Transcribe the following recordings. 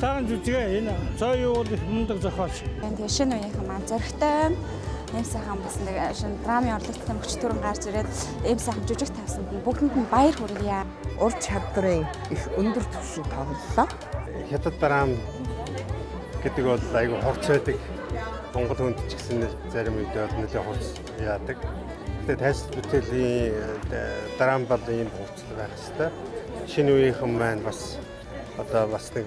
Сайхан жүжигээ энэ зоо юу бол их мундаг зохиолч. Тэгээ шинэ үеийнхэн маань зөрөгтэй эм сайхан бас нэг шинэ драмын орлогчтой мөч төрөн гарч ирээд эм сайхан жүжиг тавьсанд нь бүгдэнд нь баяр хүргье. Ур чадрын их өндөр түвшинд тоглолоо. Хятад драм гэдэг бол айгүй хурц байдаг. Монгол хүнд ч гэсэн зарим үедээ бол нэлээд хурц яадаг. Тэгээд тайс бүтээлийн драм бол ийм хурцтай байх хэвээр. Шинэ үеийнхэн маань бас одоо бас нэг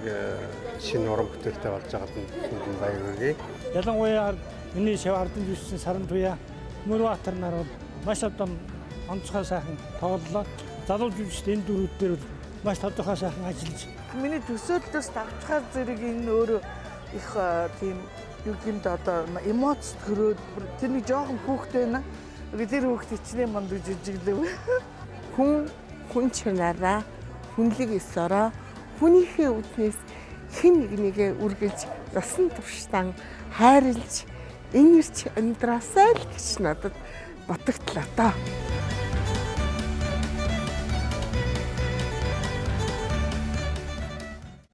шинэ уран бүтээлтэй болж байгаад нь баяр хүргэе. Ялангуяа миний шав хардсан жүжигчин Саран Туяа Мөрбаатар нар бол маш одоо онцгой сайхан тоглолоо. Залуу жүжигчид энэ дөрүүд дээр маш тодорхой сайхан ажиллаж. Миний төсөөллөөс давчхаар зэрэг энэ өөрөө их тийм юу гэмд одоо эмоц төрөөд тэрний жоохон хүүхдтэй байна. Тэр хүүхд ичнээ манд жүжиглэв. Хүн чанараа хүнлэг ёсороо хүнийхээ үднээс хэн нэгнийгээ үргэлж насан туршдаа хайрлж инэрч амьдраасай л гэж надад ботогтлоо доо.